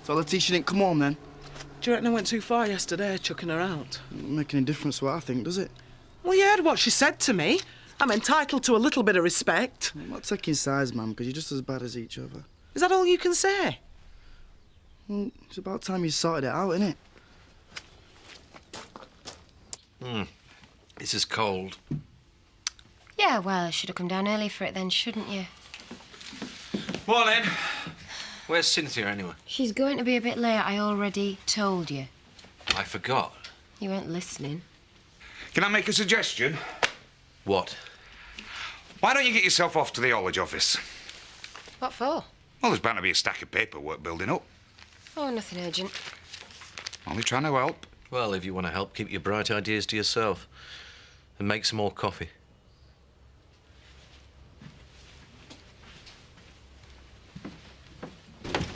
So Letitia didn't come home then? Do you reckon I went too far yesterday, chucking her out? Doesn't make any difference what I think, does it? Well, you heard what she said to me. I'm entitled to a little bit of respect. I'm not taking sides, ma'am, because you're just as bad as each other. Is that all you can say? Well, it's about time you sorted it out, isn't it? This is cold. Yeah, well, should have come down early for it then, shouldn't you? Morning. Where's Cynthia, anyway? She's going to be a bit late, I already told you. I forgot. You weren't listening. Can I make a suggestion? What? Why don't you get yourself off to the haulage office? What for? Well, there's bound to be a stack of paperwork building up. Oh, nothing urgent. Only trying to help. Well, if you want to help, keep your bright ideas to yourself. And make some more coffee.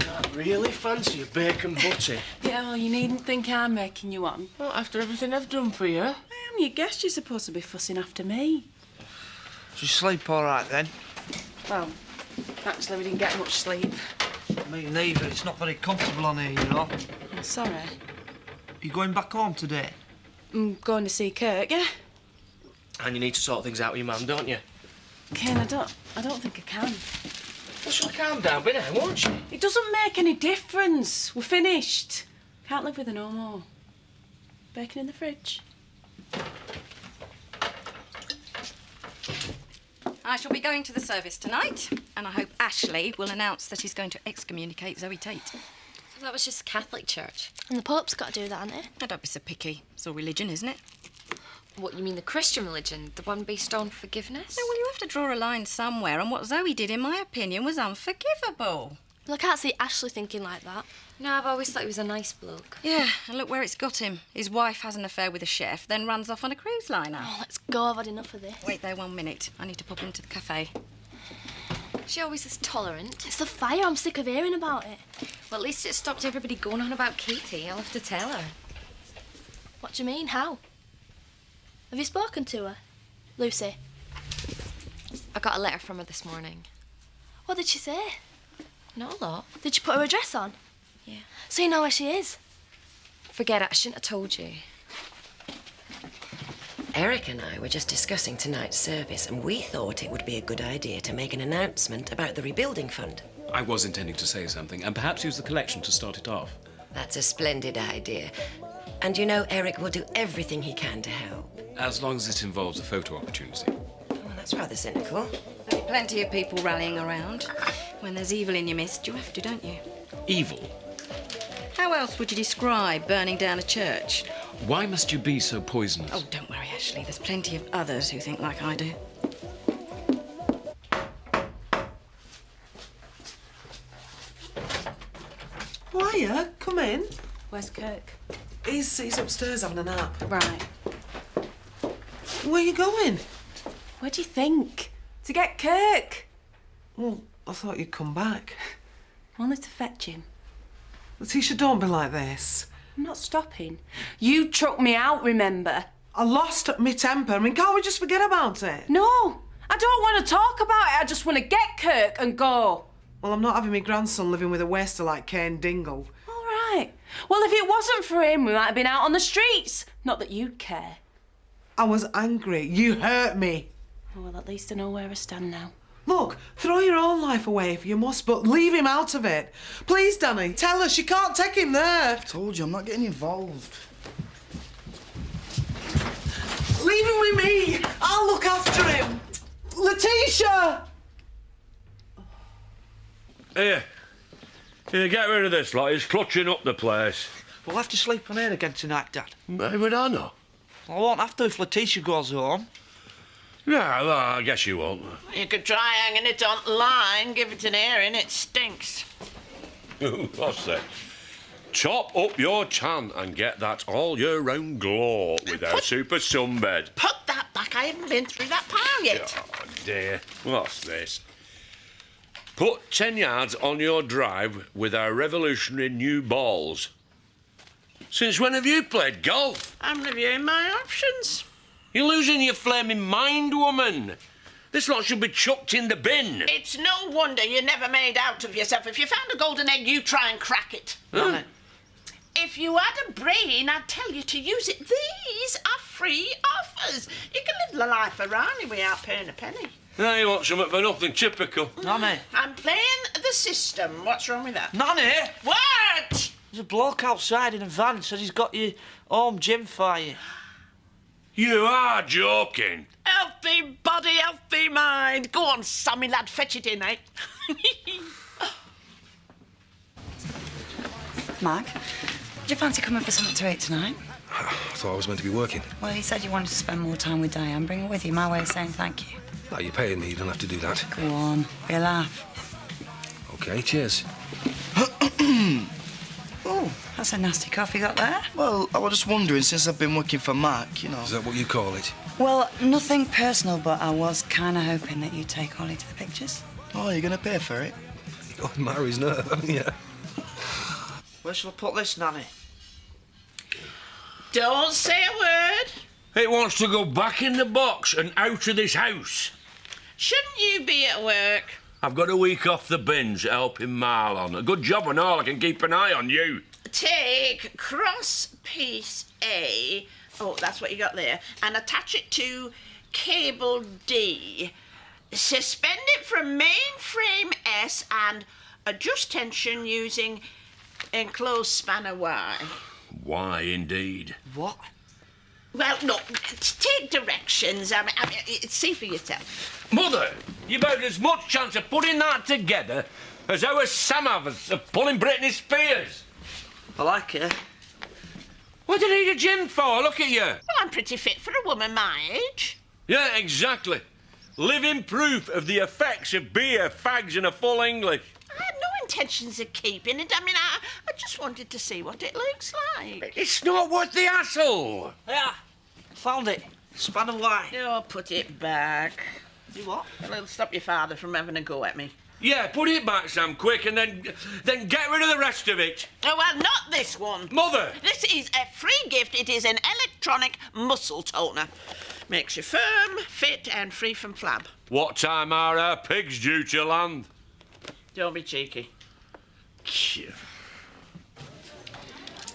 I really fancy a bacon butty. Yeah, well, you needn't think I'm making you one. Well, after everything I've done for you. I am your guest. You're supposed to be fussing after me. Did you sleep all right, then? Well, actually, we didn't get much sleep. Me neither. It's not very comfortable on here, you know. I'm sorry. Are you going back home today? I'm going to see Kirk, yeah? And you need to sort things out with your mum, don't you? Ken, I don't think I can. Well, she'll calm down by now, won't she? It doesn't make any difference. We're finished. Can't live with her no more. Bacon in the fridge. I shall be going to the service tonight, and I hope Ashley will announce that he's going to excommunicate Zoe Tate. That was just a Catholic church. And the Pope's got to do that, hasn't he? Now, don't be so picky. It's all religion, isn't it? What, you mean the Christian religion? The one based on forgiveness? No, well, you have to draw a line somewhere, and what Zoe did, in my opinion, was unforgivable. Well, I can't see Ashley thinking like that. No, I've always thought he was a nice bloke. Yeah, and look where it's got him. His wife has an affair with a chef, then runs off on a cruise liner. Oh, let's go. I've had enough of this. Wait there 1 minute. I need to pop into the cafe. She always is tolerant. It's the fire. I'm sick of hearing about it. Well, at least it stopped everybody going on about Katie. I'll have to tell her. What do you mean? How? Have you spoken to her? Lucy? I got a letter from her this morning. What did she say? Not a lot. Did she put her address on? Yeah. So you know where she is? Forget it. I shouldn't have told you. Eric and I were just discussing tonight's service, and we thought it would be a good idea to make an announcement about the rebuilding fund. I was intending to say something, and perhaps use the collection to start it off. That's a splendid idea. And you know, Eric will do everything he can to help. As long as it involves a photo opportunity. Oh, that's rather cynical. There'll be plenty of people rallying around. When there's evil in your midst, you have to, don't you? Evil? How else would you describe burning down a church? Why must you be so poisonous? Oh, don't worry, Ashley. There's plenty of others who think like I do. Hiya, come in. Where's Kirk? He's upstairs having a nap. Right. Where are you going? Where do you think? To get Kirk. Well, I thought you'd come back. Only to fetch him. Letitia, don't be like this. I'm not stopping. You chucked me out, remember? I lost my temper. I mean, can't we just forget about it? No, I don't want to talk about it. I just want to get Kirk and go. Well, I'm not having my grandson living with a waster like Kane Dingle. All right. Well, if it wasn't for him, we might have been out on the streets. Not that you'd care. I was angry. You hurt me. Oh, well, at least I know where I stand now. Look, throw your own life away if you must, but leave him out of it. Please, Danny, tell her she can't take him there. I told you, I'm not getting involved. Leave him with me. I'll look after him. Letitia! Here, get rid of this lot. He's clutching up the place. We'll have to sleep on here again tonight, Dad. How would I know? I won't have to if Letitia goes home. Yeah, well, I guess you won't. You could try hanging it on the line, give it an airing, it stinks. What's that? Chop up your chan and get that all-year-round glow with our super sunbed. Put that back, I haven't been through that pile yet. Oh, dear. What's this? Put 10 yards on your drive with our revolutionary new balls. Since when have you played golf? I'm reviewing my options. You're losing your flaming mind, woman. This lot should be chucked in the bin. It's no wonder you never made out of yourself. If you found a golden egg, you try and crack it. Huh? If you had a brain, I'd tell you to use it. These are free offers. You can live the life around you without paying a penny. Now you want something for nothing, typical. Nanny. I'm playing the system. What's wrong with that? Nanny! What? There's a bloke outside in a van says he's got your home gym for you. You are joking. Healthy body, healthy mind. Go on, Sammy lad, fetch it in, eh? Mark, do you fancy coming for something to eat tonight? I thought I was meant to be working. Well, you said you wanted to spend more time with Diane. Bring her with you. My way of saying thank you. No, you're paying me. You don't have to do that. Go on, be a laugh. OK, cheers. Oh, that's a nasty cough you got there. Well, I was just wondering, since I've been working for Mark, you know... Is that what you call it? Well, nothing personal, but I was kind of hoping that you'd take Ollie to the pictures. Oh, you're going to pay for it? Oh, Mary's nerve, yeah. Where shall I put this, Nanny? Don't say a word. It wants to go back in the box and out of this house. Shouldn't you be at work? I've got a week off the bins helping Marlon. A good job and all, I can keep an eye on you. Take cross piece A, oh, that's what you got there, and attach it to cable D. Suspend it from mainframe S and adjust tension using enclosed spanner Y. Why, indeed. What? Well, look, take directions. I mean, see for yourself. Mother, you've had as much chance of putting that together as our Sam has of pulling Britney Spears. I like it. What do you need a gym for? Look at you. Well, I'm pretty fit for a woman my age. Yeah, exactly. Living proof of the effects of beer, fags, and a full English. I had no intentions of keeping it. I mean, I just wanted to see what it looks like. It's not worth the hassle. Yeah, found it. Spanner Y. No, put it back. Do what? Well, it'll stop your father from having a go at me. Yeah, put it back, Sam, quick, and then get rid of the rest of it. Oh, well, not this one. Mother! This is a free gift. It is an electronic muscle toner. Makes you firm, fit, and free from flab. What time are our pigs due to land? Don't be cheeky.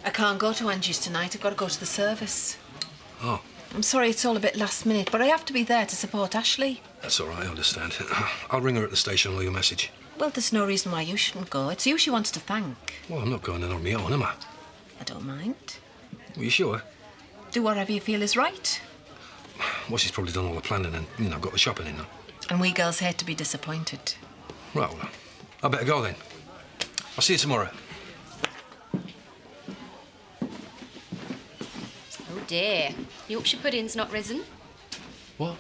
I can't go to Angie's tonight. I've got to go to the service. Oh, I'm sorry it's all a bit last minute, but I have to be there to support Ashley. that's all right, I understand. I'll ring her at the station and leave a message. Well, there's no reason why you shouldn't go. It's you she wants to thank. Well, I'm not going in on my own, am I? I don't mind. Are you sure? Do whatever you feel is right. Well, she's probably done all the planning and, got the shopping in now. And we girls hate to be disappointed. Right, well, I better go then. I'll see you tomorrow. Oh dear. Yorkshire pudding's not risen. What?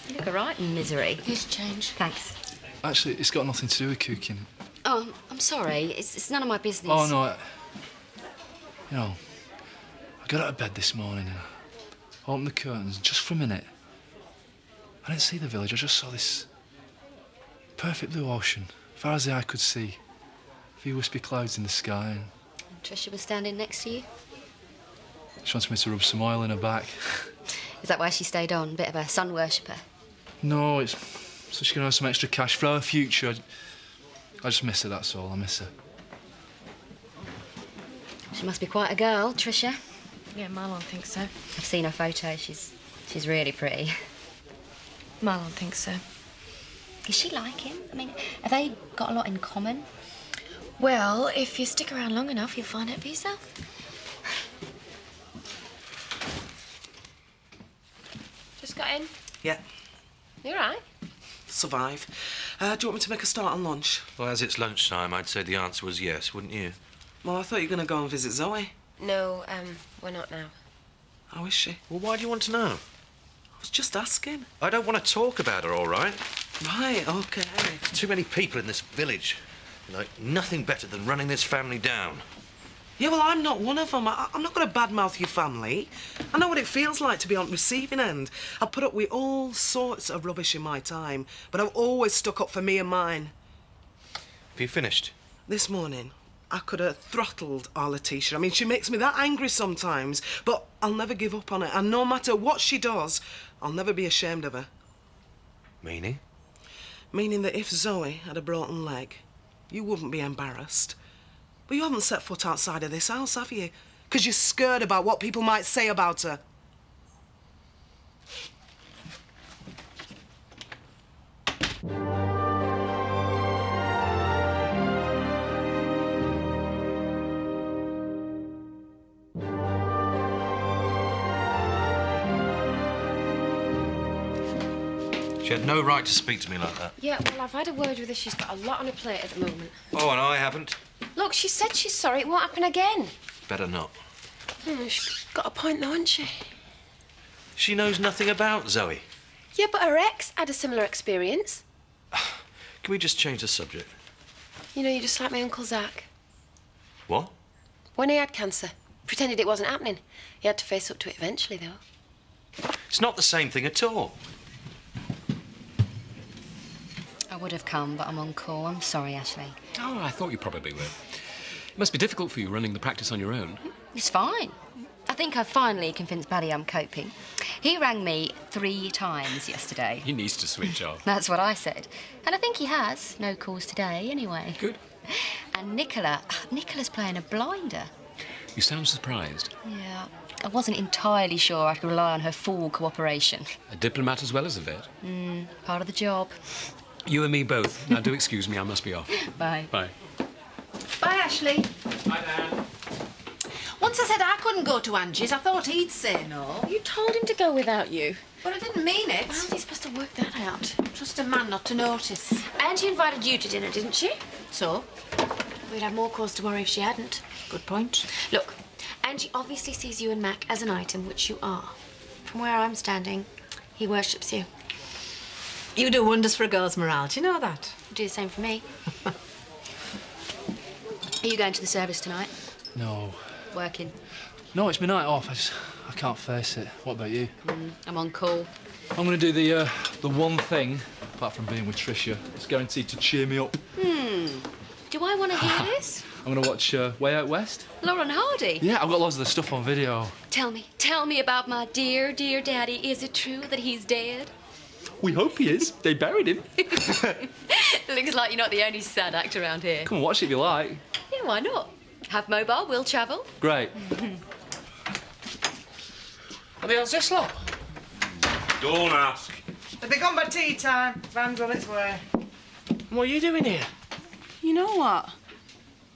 You look all right in misery. Here's change. Thanks. Actually, it's got nothing to do with cooking. Oh, I'm sorry. It's none of my business. Oh, no, I got out of bed this morning and I opened the curtains just for a minute. I didn't see the village, I just saw this perfect blue ocean, far as the eye could see. A few wispy clouds in the sky. And Tricia was standing next to you. she wants me to rub some oil in her back. Is that why she stayed on? Bit of a sun worshipper? No, it's so she can have some extra cash for our future. I just miss her, that's all. I miss her. She must be quite a girl, Tricia. Yeah, Marlon thinks so. I've seen her photo. She's really pretty. Marlon thinks so. Is she like him? I mean, have they got a lot in common? Well, if you stick around long enough, you'll find out for yourself. Just got in. Yeah, You all right? survive. Do you want me to make a start on lunch? Well, as it's lunchtime, I'd say the answer was yes, wouldn't you? Well, I thought you were going to go and visit Zoe. No, we're not now. How is she? Well, why do you want to know? I was just asking. I don't want to talk about her, all right? Right, OK. Too many people in this village. Nothing better than running this family down. Yeah, well, I'm not one of them. I'm not going to badmouth your family. I know what it feels like to be on receiving end. I've put up with all sorts of rubbish in my time, but I've always stuck up for me and mine. Have you finished? This morning, I could have throttled our Letitia. I mean, she makes me that angry sometimes, but I'll never give up on her. And no matter what she does, I'll never be ashamed of her. Meaning? Meaning that if Zoe had a broken leg, you wouldn't be embarrassed. But you haven't set foot outside of this house, have you? Because you're scared about what people might say about her. She had no right to speak to me like that. Yeah, well, I've had a word with her. She's got a lot on her plate at the moment. Oh, and I haven't. Look, she said she's sorry. It won't happen again. Better not. She's got a point, though, hasn't she? She knows nothing about Zoe. Yeah, but her ex had a similar experience. Can we just change the subject? You know, you're just like my Uncle Zach. What? When he had cancer, pretended it wasn't happening. He had to face up to it eventually, though. It's not the same thing at all. I would have come, but I'm on call. I'm sorry, Ashley. Oh, I thought you probably would. It must be difficult for you running the practice on your own. It's fine. I think I've finally convinced Paddy I'm coping. He rang me 3 times yesterday. He needs to switch off. That's what I said. And I think he has. No calls today, anyway. Good. And Nicola's playing a blinder. You sound surprised. Yeah. I wasn't entirely sure I could rely on her full cooperation. A diplomat as well as a vet. Part of the job. You and me both. Now, do excuse me, I must be off. Bye. Bye. Bye, Ashley. Bye, Dan. Once I said I couldn't go to Angie's, I thought he'd say no. You told him to go without you. But I didn't mean it. How's he supposed to work that out? Trust a man not to notice. And she invited you to dinner, didn't she? So? We'd have more cause to worry if she hadn't. Good point. Look, Angie obviously sees you and Mac as an item, which you are. From where I'm standing, he worships you. You do wonders for a girl's morale. Do you know that? You do the same for me. Are you going to the service tonight? No. Working? No, it's my night off. I can't face it. What about you? I'm on call. I'm going to do the one thing, apart from being with Tricia, it's guaranteed to cheer me up. Do I want to hear this? I'm going to watch Way Out West. Lauren Hardy? Yeah, I've got loads of the stuff on video. Tell me about my dear, dear daddy. Is it true that he's dead? We hope he is. They buried him. Looks like you're not the only sad act around here. Come and watch it if you like. Yeah, why not? Have mobile, we'll travel. Great. What the hell's this lot? Don't ask. Have they gone by tea time? Van's on its way. What are you doing here? You know what?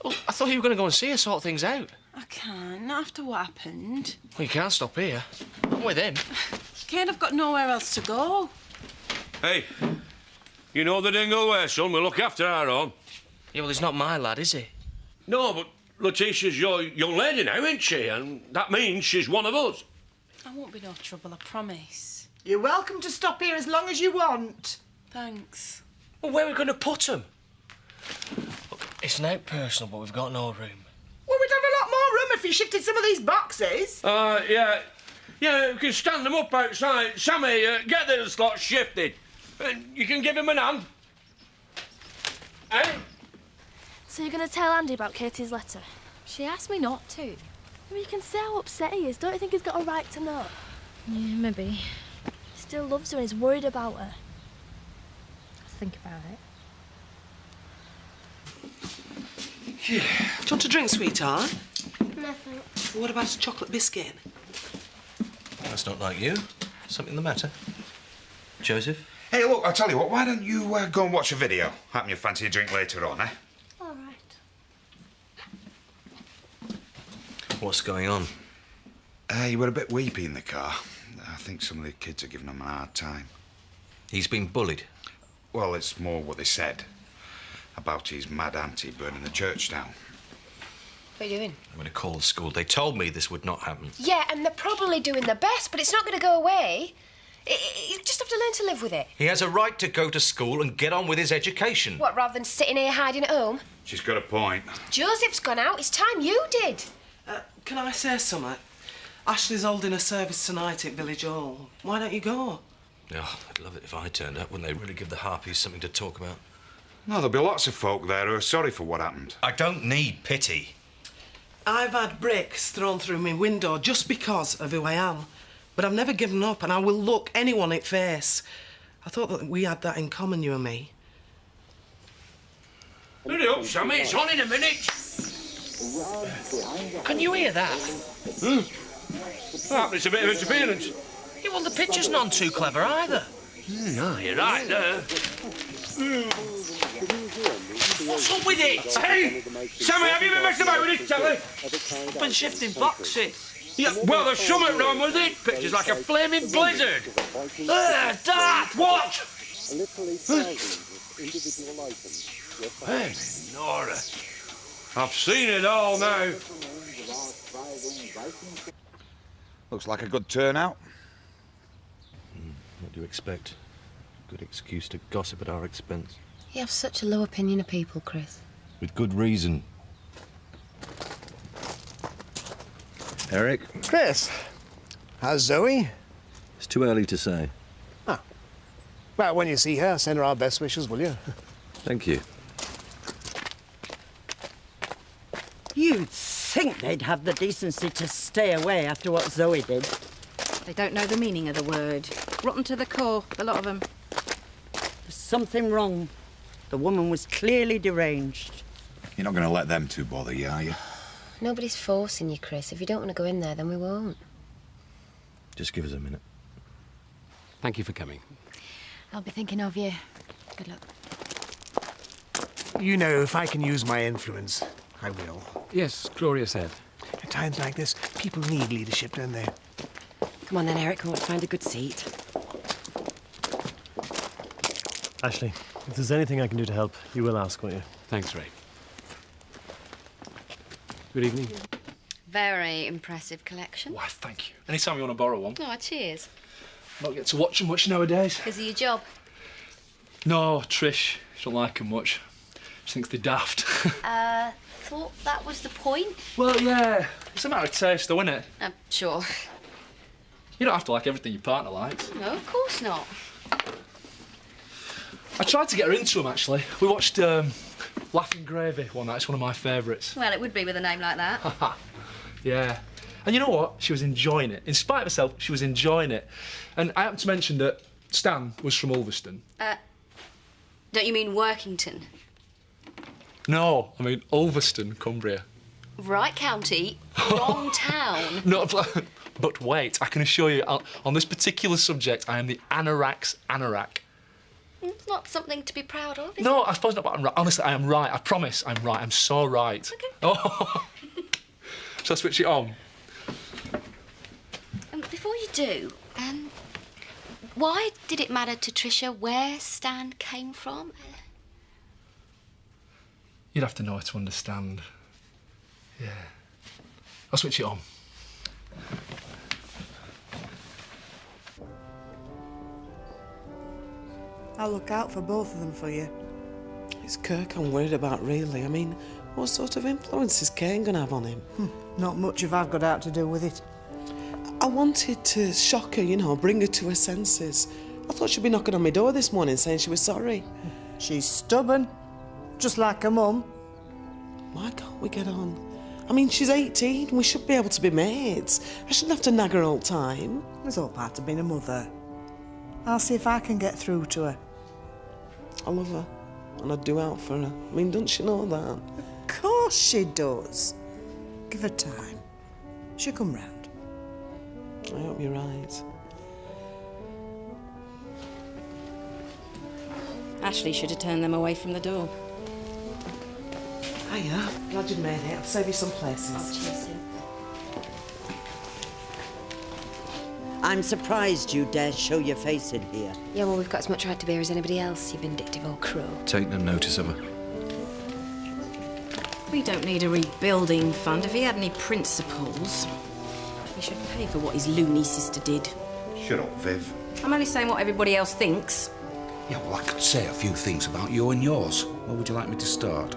Oh, I thought you were going to go and see her sort things out. I can't, not after what happened. Well, you can't stop here. I'm with him. Kate, I've got nowhere else to go. Hey, you know the dingle way, son. We'll look after our own. Yeah, well, he's not my lad, is he? No, but Letitia's your young lady now, isn't she? And that means she's one of us. I won't be no trouble, I promise. You're welcome to stop here as long as you want. Thanks. Well, where are we going to put them? Look, it's not personal, but we've got no room. Well, we'd have a lot more room if you shifted some of these boxes. Yeah. Yeah, we can stand them up outside. Sammy, get those slots shifted. You can give him an hand. Hey? So you're going to tell Andy about Katie's letter? She asked me not to. I mean, you can see how upset he is. Don't you think he's got a right to know? Yeah, maybe. He still loves her and he's worried about her. I'll think about it. Do you want a drink, sweetheart? Nothing. What about a chocolate biscuit? That's not like you. Something the matter? Joseph? Hey, look, I'll tell you what, why don't you go and watch a video? Happen you fancy a drink later on, eh? All right. What's going on? You were a bit weepy in the car. I think some of the kids are giving him a hard time. He's been bullied? Well, it's more what they said about his mad auntie burning the church down. What are you doing? I'm going to call the school. They told me this would not happen. Yeah, and they're probably doing their best, but it's not going to go away. You just have to learn to live with it. He has a right to go to school and get on with his education. What, rather than sitting here hiding at home? She's got a point. Joseph's gone out. It's time you did. Can I say something? Ashley's holding a service tonight at Village Hall. Why don't you go? Oh, I'd love it if I turned up. Wouldn't they really give the harpies something to talk about? No, there'll be lots of folk there who are sorry for what happened. I don't need pity. I've had bricks thrown through my window just because of who I am. But I've never given up and I will look anyone in the face. I thought that we had that in common, you and me. Hurry up, Sammy, it's on in a minute. Can you hear that? It's a bit of interference. Yeah, well, the picture's none too clever either. No, you're right there. What's up with it? Hey! Sammy, have you been messing about with this telly? I've been shifting boxes. Yeah, well, there's something wrong with it. Picture's like a flaming blizzard. Dad, watch! Hey, Nora. I've seen it all now. Looks like a good turnout. What do you expect? Good excuse to gossip at our expense. You have such a low opinion of people, Chris. With good reason. Eric? Chris, how's Zoe? It's too early to say. Ah. Well, when you see her, send her our best wishes, will you? Thank you. You'd think they'd have the decency to stay away after what Zoe did. They don't know the meaning of the word. Rotten to the core, a lot of them. There's something wrong. The woman was clearly deranged. You're not going to let them two bother you, are you? Nobody's forcing you, Chris. If you don't want to go in there, then we won't. Just give us a minute. Thank you for coming. I'll be thinking of you. Good luck. You know, if I can use my influence, I will. Yes, Gloria said. At times like this, people need leadership, don't they? Come on then, Eric. I want to find a good seat. Ashley, if there's anything I can do to help, you will ask, won't you? Thanks, Ray. Good evening. Very impressive collection. Why, thank you. Anytime you want to borrow one. Oh, cheers. Don't get to watch them much nowadays. Is it your job? No, Trish. She don't like them much. She thinks they're daft. Thought that was the point? Well, yeah. It's a matter of taste, though, isn't it? Sure. You don't have to like everything your partner likes. No, of course not. I tried to get her into them, actually. We watched Laughing Gravy one night. It's one of my favourites. Well, it would be with a name like that. Yeah. And you know what? She was enjoying it. In spite of herself, she was enjoying it. And I happened to mention that Stan was from Ulverston. Don't you mean Workington? No, I mean Ulverston, Cumbria. Right county, wrong town. No, but wait, I can assure you, on this particular subject, I am the anorak's anorak. It's not something to be proud of, is No, it? I suppose not, but I'm right. Honestly, I am right. I promise I'm right. I'm so right. Okay. Oh. Shall I switch it on? Before you do, why did it matter to Tricia where Stan came from? You'd have to know it to understand. Yeah. I'll switch it on. I'll look out for both of them for you. It's Kirk I'm worried about, really. I mean, what sort of influence is Kane going to have on him? Not much if I've got out to do with it. I wanted to shock her, you know, bring her to her senses. I thought she'd be knocking on my door this morning saying she was sorry. She's stubborn, just like her mum. Why can't we get on? I mean, she's 18. We should be able to be mates. I shouldn't have to nag her all the time. It's all part of being a mother. I'll see if I can get through to her. I love her, and I'd do out for her. I mean, don't she know that? Of course she does. Give her time. She'll come round. I hope you're right. Ashley should have turned them away from the door. Hiya. Glad you've made it. I'll save you some places. Oh, cheers, Sue. I'm surprised you dare show your face in here. Yeah, well, we've got as much right to be here as anybody else, you vindictive old crow. Take no notice of her. We don't need a rebuilding fund. If he had any principles, he should pay for what his loony sister did. Shut up, Viv. I'm only saying what everybody else thinks. Yeah, well, I could say a few things about you and yours. Where would you like me to start?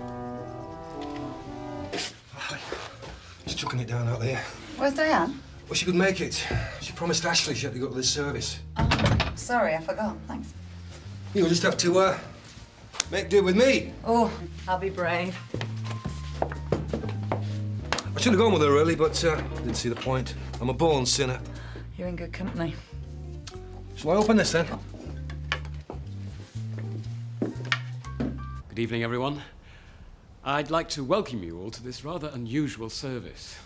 She's chucking it down out there. Where's Diane? Well, she could make it. She promised Ashley she had to go to this service. Sorry, I forgot. Thanks. You'll just have to, make do with me. Oh, I'll be brave. I should have gone with her, really, but didn't see the point. I'm a born sinner. You're in good company. Shall I open this, then? Good evening, everyone. I'd like to welcome you all to this rather unusual service.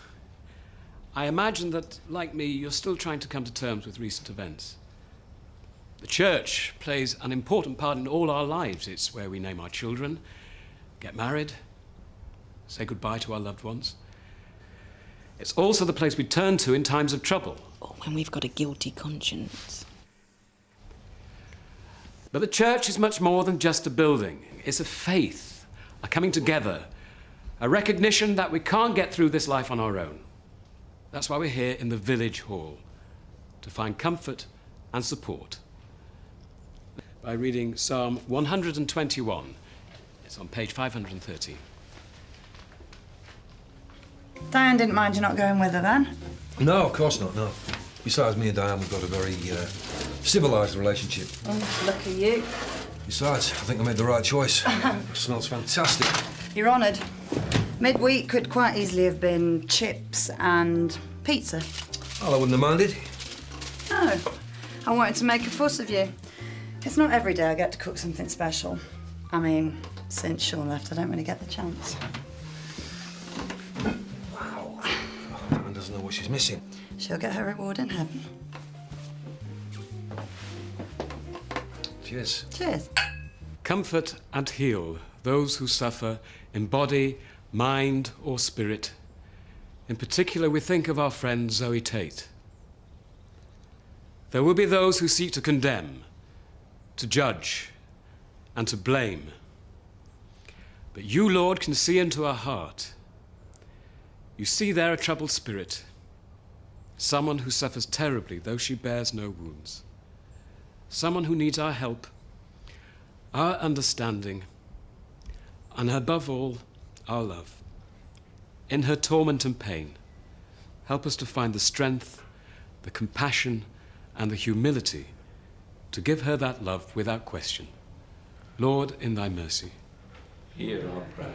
I imagine that, like me, you're still trying to come to terms with recent events. The church plays an important part in all our lives. It's where we name our children, get married, say goodbye to our loved ones. It's also the place we turn to in times of trouble. Or when we've got a guilty conscience. But the church is much more than just a building. It's a faith, a coming together, a recognition that we can't get through this life on our own. That's why we're here in the village hall, to find comfort and support. By reading Psalm 121. It's on page 530. Diane didn't mind you not going with her then? No, of course not, no. Besides, me and Diane, we've got a very civilised relationship. Oh, look at you. Besides, I think I made the right choice. It smells fantastic. You're honoured. Midweek could quite easily have been chips and pizza. Well, I wouldn't have minded. No, I wanted to make a fuss of you. It's not every day I get to cook something special. I mean, since Sean left, I don't really get the chance. Wow. Diane doesn't know what she's missing. She'll get her reward in heaven. Cheers. Cheers. Comfort and heal those who suffer in body, mind, or spirit. In particular, we think of our friend Zoe Tate. There will be those who seek to condemn, to judge, and to blame. But you, Lord, can see into her heart. You see there a troubled spirit, someone who suffers terribly, though she bears no wounds. Someone who needs our help, our understanding, and above all, our love. In her torment and pain, help us to find the strength, the compassion, and the humility to give her that love without question. Lord, in thy mercy, hear our prayer.